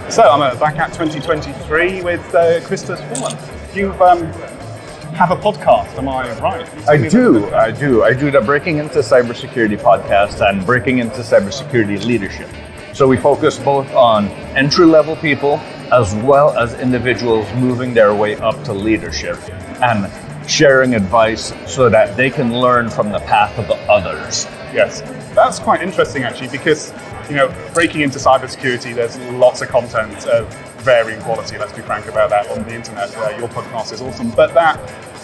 So I'm at Black Hat 2023 with Krista Spillman. You have a podcast, am I right? I do. I do the Breaking Into Cybersecurity podcast and Breaking Into Cybersecurity Leadership. So we focus both on entry-level people as well as individuals moving their way up to leadership and sharing advice so that they can learn from the path of the others. Yes, that's quite interesting actually, because breaking into cybersecurity, there's lots of content of varying quality, let's be frank about that, on the internet. Your podcast is awesome, but that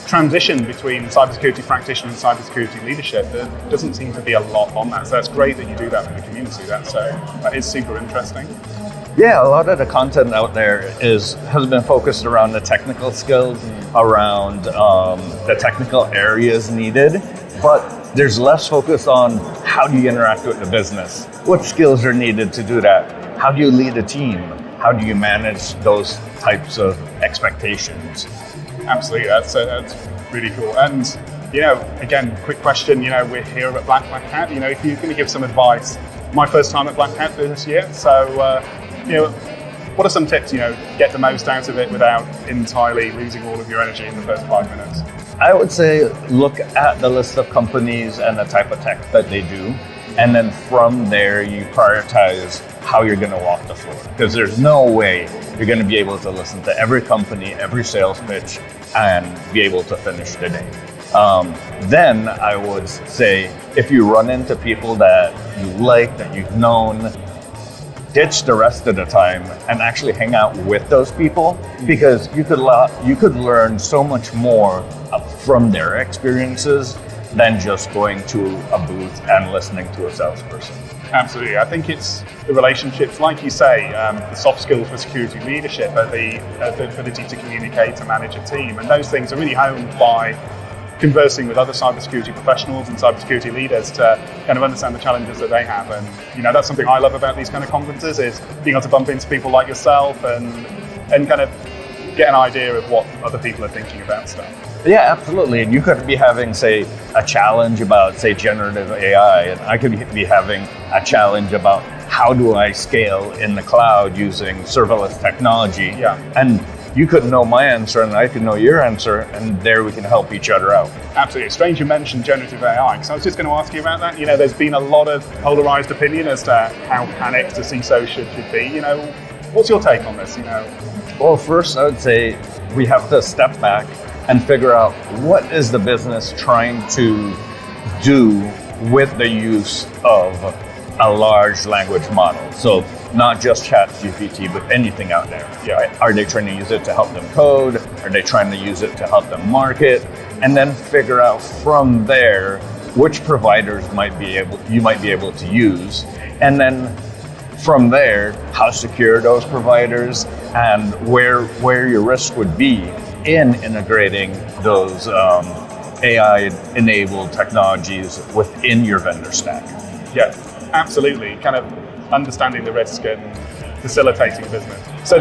transition between cybersecurity practitioner and cybersecurity leadership, there doesn't seem to be a lot on that. So that's great that you do that for the community. That is super interesting. Yeah, a lot of the content out there has been focused around the technical skills, around the technical areas needed, but there's less focus on how do you interact with the business, what skills are needed to do that, how do you lead a team, how do you manage those types of expectations. Absolutely, that's really cool. And again, quick question. We're here at Black Hat. If you're going to give some advice, my first time at Black Hat this year. So, what are some tips? Get the most out of it without entirely losing all of your energy in the first 5 minutes. I would say look at the list of companies and the type of tech that they do, and then from there you prioritize how you're going to walk the floor. Because there's no way you're going to be able to listen to every company, every sales pitch, and be able to finish the day. Then I would say if you run into people that you like, that you've known, ditch the rest of the time and actually hang out with those people, because you could learn so much more from their experiences than just going to a booth and listening to a salesperson. Absolutely. I think it's the relationships, like you say, the soft skills for security leadership, the ability to communicate and manage a team, and those things are really honed by conversing with other cybersecurity professionals and cybersecurity leaders to kind of understand the challenges that they have. And that's something I love about these kind of conferences, is being able to bump into people like yourself and kind of get an idea of what other people are thinking about stuff. Yeah, absolutely. And you could be having, say, a challenge about, say, generative AI, and I could be having a challenge about how do I scale in the cloud using serverless technology. Yeah. And you could know my answer and I could know your answer, and there we can help each other out. Absolutely. It's strange you mentioned generative AI, because I was just going to ask you about that. There's been a lot of polarized opinion as to how panicked a CISO should be. What's your take on this? Well, first I would say we have to step back and figure out what is the business trying to do with the use of a large language model. So not just ChatGPT, but anything out there. Yeah. Are they trying to use it to help them code? Are they trying to use it to help them market? And then figure out from there which providers you might be able to use. And then from there, how secure those providers and where your risk would be in integrating those AI-enabled technologies within your vendor stack. Yeah, absolutely. Kind of understanding the risk and facilitating business. So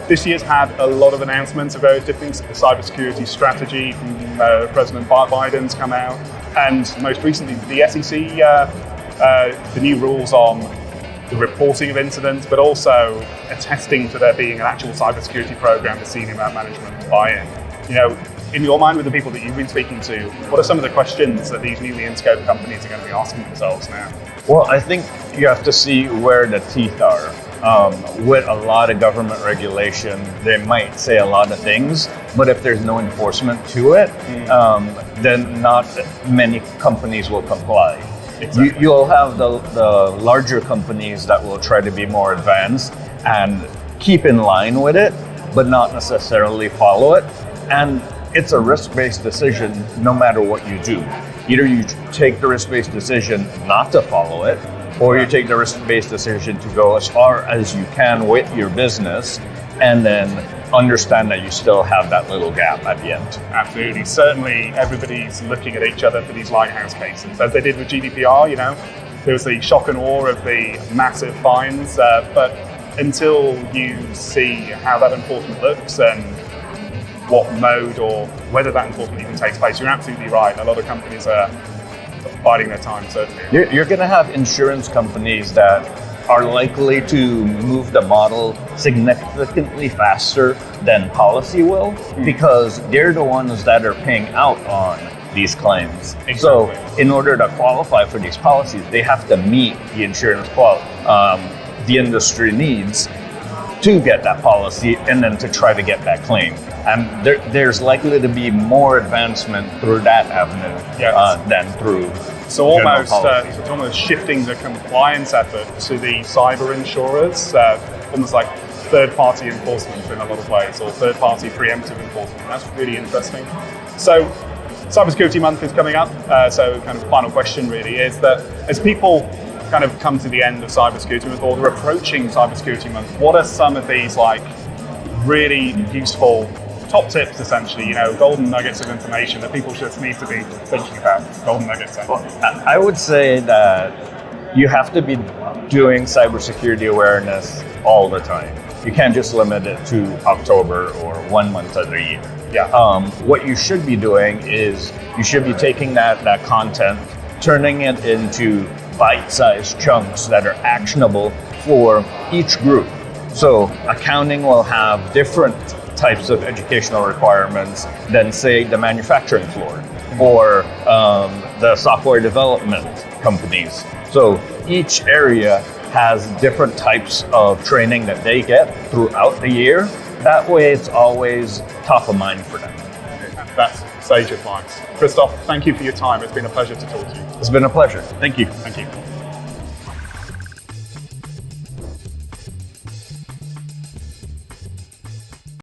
this year's had a lot of announcements of various different things. The cybersecurity strategy from President Biden's come out, and most recently the SEC, the new rules on the reporting of incidents, but also attesting to there being an actual cybersecurity program for senior management buy-in. In your mind, with the people that you've been speaking to, what are some of the questions that these newly in-scope companies are going to be asking themselves now? Well, I think you have to see where the teeth are. With a lot of government regulation, they might say a lot of things, but if there's no enforcement to it, then not many companies will comply. Exactly. You'll have the larger companies that will try to be more advanced and keep in line with it, but not necessarily follow it. And it's a risk-based decision no matter what you do. Either you take the risk-based decision not to follow it, or you take the risk-based decision to go as far as you can with your business, and then understand that you still have that little gap at the end. Absolutely. Certainly everybody's looking at each other for these lighthouse cases, as they did with GDPR. There was the shock and awe of the massive fines, but until you see how that enforcement looks and what mode or whether that enforcement even takes place, you're absolutely right. A lot of companies are biding their time, certainly. You're going to have insurance companies that are likely to move the model significantly faster than policy will, because they're the ones that are paying out on these claims. Exactly. So in order to qualify for these policies, they have to meet the insurance the industry needs to get that policy and then to try to get that claim. And there's likely to be more advancement through that avenue than through So it's almost shifting the compliance effort to the cyber insurers, almost like third-party enforcement in a lot of ways, or third-party preemptive enforcement. That's really interesting. So Cybersecurity Month is coming up, so kind of final question really is that as people kind of come to the end of Cybersecurity Month, or they're approaching Cybersecurity Month, what are some of these like really useful top tips, essentially, golden nuggets of information that people just need to be thinking about? Golden nuggets. I would say that you have to be doing cybersecurity awareness all the time. You can't just limit it to October or 1 month of the year. What you should be doing is you should be taking that content, turning it into bite-sized chunks that are actionable for each group. So accounting will have different types of educational requirements than, say, the manufacturing floor or the software development companies. So each area has different types of training that they get throughout the year. That way it's always top of mind for them. That's sage advice. Christoph, thank you for your time. It's been a pleasure to talk to you. It's been a pleasure. Thank you. Thank you.